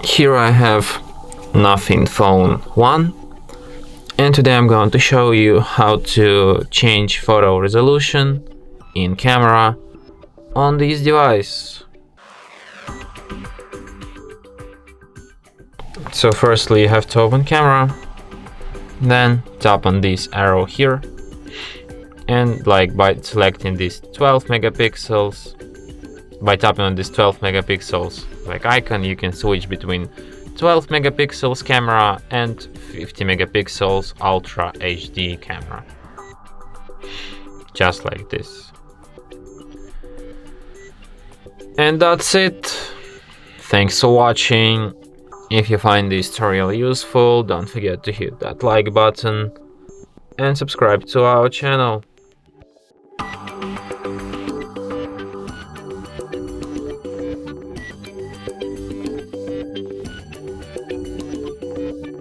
Here I have Nothing Phone 1, and today I'm going to show you how to change photo resolution in camera on this device. So firstly you have to open camera, then tap on this arrow here, and by selecting this 12 megapixels, by tapping on this 12 megapixels icon, you can switch between 12 megapixels camera and 50 megapixels Ultra HD camera, just like this. And that's it. Thanks for watching. If you find this tutorial useful, don't forget to hit that like button and subscribe to our channel.